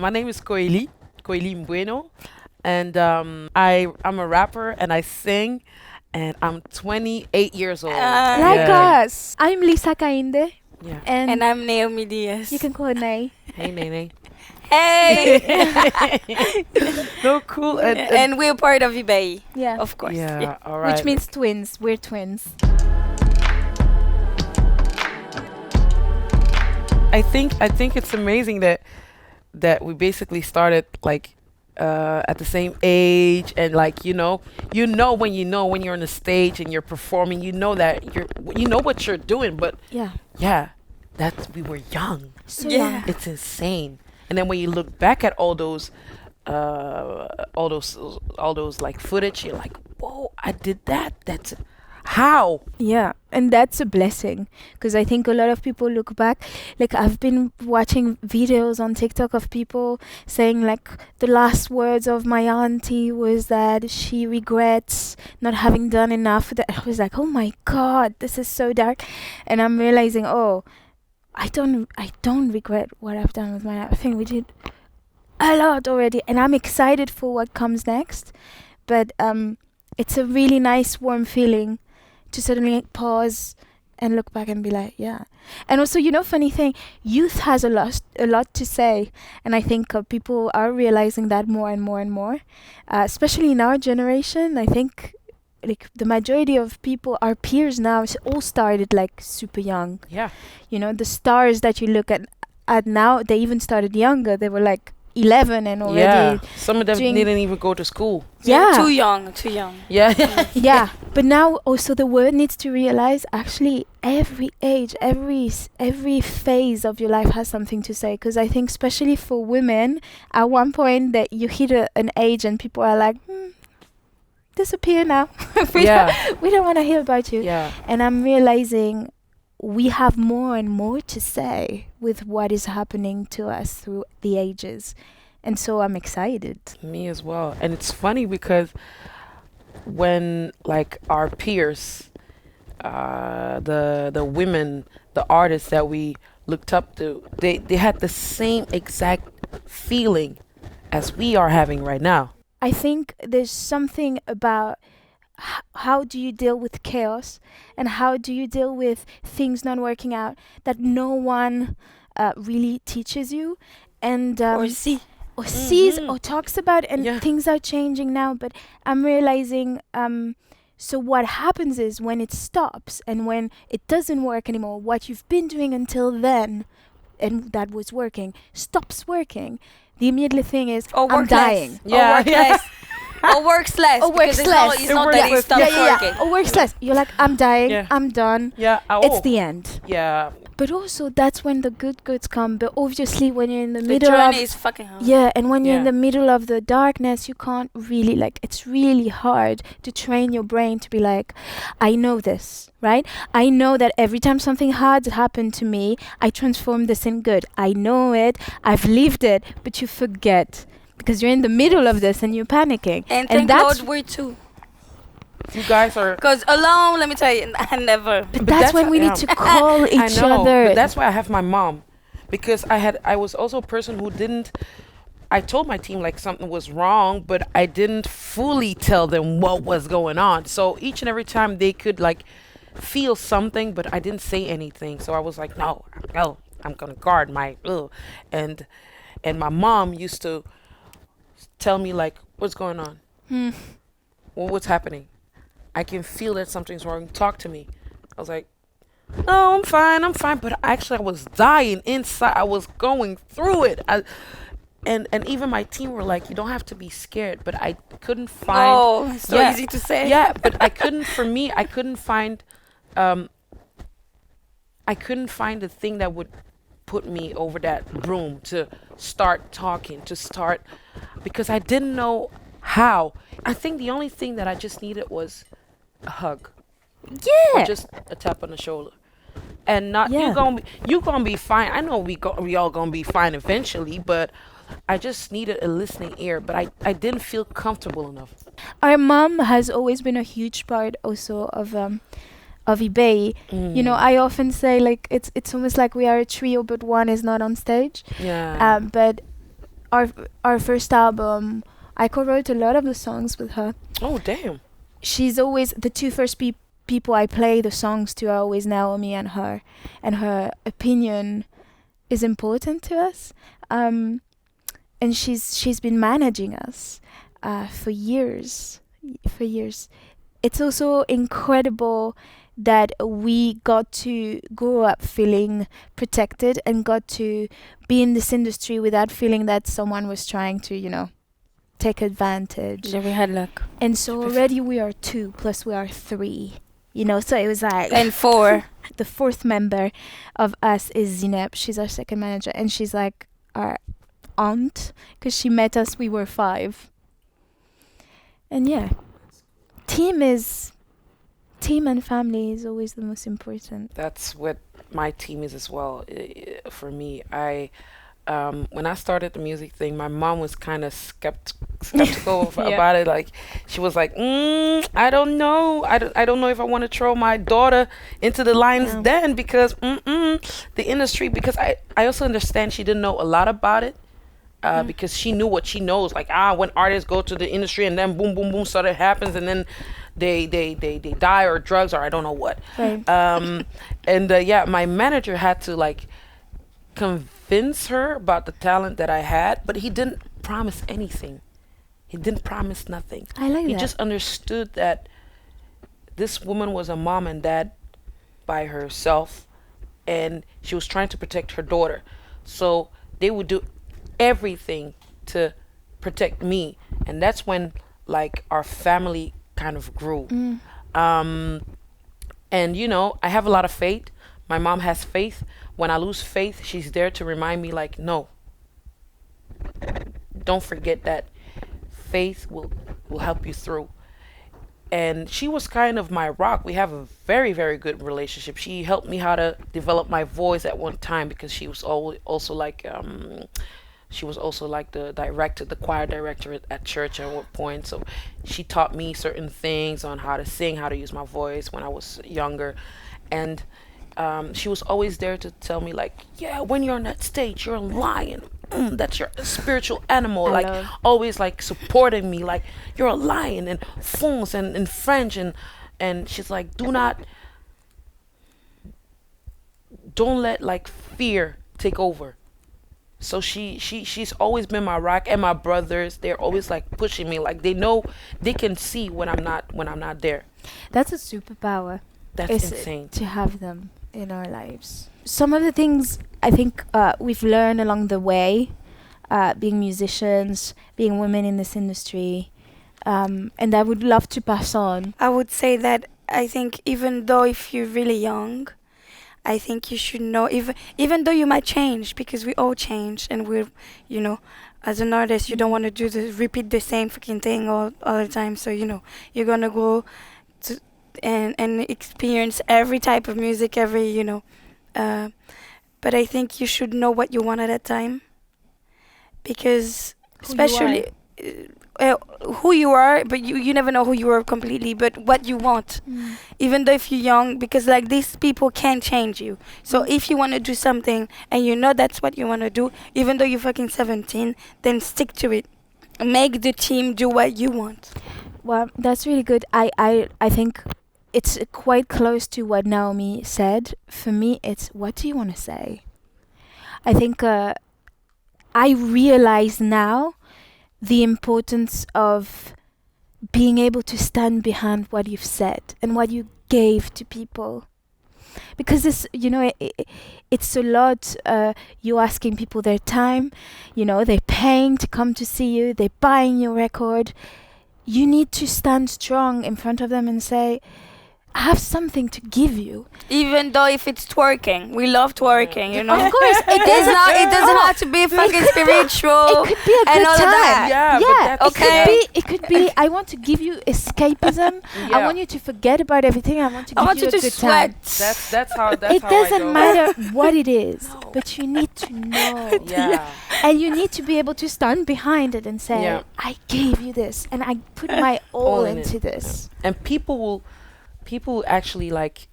My name is Coely Bueno, and I'm a rapper and I sing, and I'm 28 years old. Like Yeah. us. I'm Lisa Kainde, Yeah. and And I'm Naomi Diaz. you can call her Nay. Hey, Nene. Hey! No, cool. And we're part of Ibeyi, Yeah. of course. Yeah. All right. Which means twins. We're twins. I think it's amazing that we basically started like at the same age, and like when you're on the stage and you're performing, that you know what you're doing, but Yeah. yeah, we were young. So Yeah. young. It's insane. And then when you look back at all those like footage, you're like, whoa, I did that. That's how. Yeah, and that's a blessing, because I think a lot of people look back. Like, I've been watching videos on TikTok of people saying like the last words of my auntie was that she regrets not having done enough. That I was like, oh my god, this is so dark. And I'm realizing, oh, I don't regret what I've done with my life. I think we did a lot already, and I'm excited for what comes next. But it's a really nice warm feeling to suddenly pause and look back and be like, yeah. And also, funny thing, youth has a lot to say, and I think people are realizing that more and more and more, especially in our generation. I think like the majority of people, our peers now, all started like super young. Yeah. The stars that you look at now, they even started younger. They were like 11 and already. Yeah. Some of them doing- didn't even go to school. Yeah. Too young. Yeah. Yeah, but now also the world needs to realize actually every age, every phase of your life has something to say. Because I think especially for women, at one point that you hit an age and people are like, disappear now. we don't want to hear about you. Yeah. And I'm realizing we have more and more to say with what is happening to us through the ages. And so I'm excited. Me as well. And it's funny because when like our peers, the women, the artists that we looked up to, they had the same exact feeling as we are having right now. I think there's something about how do you deal with chaos and how do you deal with things not working out that no one really teaches you, and Or see. or sees or talks about, and Yeah. things are changing now. But I'm realizing, so what happens is when it stops and when it doesn't work anymore, what you've been doing until then and that was working stops working, the immediate thing is Or I'm work less. dying. Yeah. Or work less. Or works less. Or works because it's less. Not, it's It not works that it less. stops working. Or works less. You're like, I'm dying, Yeah. I'm done, Yeah. it's the end. Yeah. But also that's when the good goods come. But obviously when you're in the The middle of journey is fucking hard. and when you're in Yeah. the middle of the darkness, you can't really it's really hard to train your brain to be like, I know this, right? I know that every time something hard happened to me, I transform this in good. I know it, I've lived it, but you forget because you're in the middle of this and you're panicking. And thank that's God we're two. You guys are. Because alone, let me tell you, I never. but that's when we need to call I each know, other. but that's why I have my mom, because I was also a person who didn't. I told my team like something was wrong, but I didn't fully tell them what was going on. So each and every time they could like feel something, but I didn't say anything. So I was like, no, I'm gonna guard my and my mom used to tell me like, what's going on? Well, what's happening? I can feel that something's wrong. Talk to me. I was like, no, I'm fine. But actually, I was dying inside. I was going through it. And even my team were like, you don't have to be scared. But I couldn't find. Oh, it's so easy to say. Yeah, but I couldn't. For me, I couldn't find. I couldn't find the thing that would put me over that broom to start talking, because I didn't know how. I think the only thing that I just needed was a hug. Yeah. Or just a tap on the shoulder. And not Yeah. you gonna be fine. I know we all gonna be fine eventually, but I just needed a listening ear, but I didn't feel comfortable enough. Our mom has always been a huge part also of Ibeyi. You know, I often say like it's almost like we are a trio, but one is not on stage. Yeah. But our our first album, I co-wrote a lot of the songs with her. Oh, damn. She's always the two first people I play the songs to are always Naomi and her opinion is important to us. And she's been managing us for years. For years. It's also incredible that we got to grow up feeling protected and got to be in this industry without feeling that someone was trying to, take advantage. Yeah, we had luck. And so already we are 2 plus we are 3. So it was like And 4. the fourth member of us is Zineb. She's our second manager, and she's like our aunt because she met us. We were 5, and yeah, team and family is always the most important. That's what my team is as well. For me, when I started the music thing, my mom was kind of skeptical about it. Like, she was like, I don't know. I don't know if I want to throw my daughter into the lion's den because the industry. Because I also understand she didn't know a lot about it. Because she knew what she knows. Like, when artists go to the industry and then boom, boom, boom, something happens and then they die or drugs or I don't know what. Right. My manager had to like convince her about the talent that I had, but he didn't promise anything. He didn't promise nothing. I like that. He just understood that this woman was a mom and dad by herself, and she was trying to protect her daughter. So they would do everything to protect me, and that's when like our family kind of grew. And I have a lot of faith. My mom has faith. When I lose faith, she's there to remind me like, no, don't forget that faith will help you through. And she was kind of my rock. We have a very, very good relationship. She helped me how to develop my voice at one time because she was also like the choir director at church at one point. So she taught me certain things on how to sing, how to use my voice when I was younger. And she was always there to tell me like, yeah, when you're on that stage, you're a lion. That's your spiritual animal. Always like supporting me like you're a lion in France and in French. And she's like, don't let like fear take over. So she's always been my rock, and my brothers, they're always like pushing me. Like they know, they can see when I'm not there. That's a superpower. That's insane to have them in our lives. Some of the things I think we've learned along the way, being musicians, being women in this industry, and I would love to pass on. I would say that I think even though if you're really young, I think you should know, even though you might change, because we all change, and we're, as an artist, you don't want to repeat the same fucking thing all the time. So, you're going to go to and experience every type of music, but I think you should know what you want at that time, because especially who you are, but you never know who you are completely, but what you want, even though if you're young, because like these people can change you. So if you want to do something and you know that's what you want to do, even though you're fucking 17, then stick to it. Make the team do what you want. Well, that's really good. I think it's quite close to what Naomi said. For me, it's what do you want to say? I think I realize now the importance of being able to stand behind what you've said and what you gave to people. Because this, it's a lot. You're asking people their time, they're paying to come to see you, they're buying your record. You need to stand strong in front of them and say, I have something to give you. Even though if it's twerking, we love twerking, Of course, it doesn't have to be fucking spiritual. It could be a good and all time. of that. Yeah, okay. It could be. I want to give you escapism. I want you to forget about everything. I want to give you a good time. That's how. It doesn't matter what it is, but you need to know. Yeah. And you need to be able to stand behind it and say, I gave you this, and I put my all into this. And people actually like,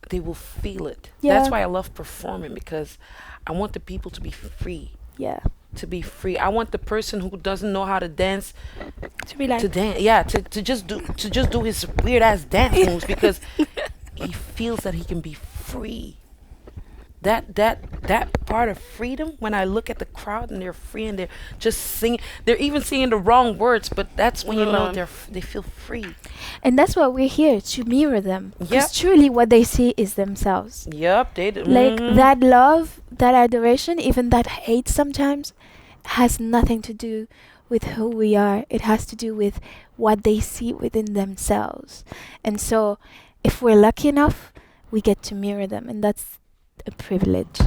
they will feel it. Yeah. That's why I love performing, because I want the people to be free. Yeah. to be free. I want the person who doesn't know how to dance To be like, to dance. Yeah, to just do his weird ass dance moves because he feels that he can be free. That part of freedom, when I look at the crowd and they're free and they're just singing, they're even singing the wrong words, but that's when you know they feel free. And that's why we're here, to mirror them. Yep. Because truly what they see is themselves. Yep, they do. Like that love, that adoration, even that hate sometimes has nothing to do with who we are. It has to do with what they see within themselves. And so if we're lucky enough, we get to mirror them, and that's a privilege.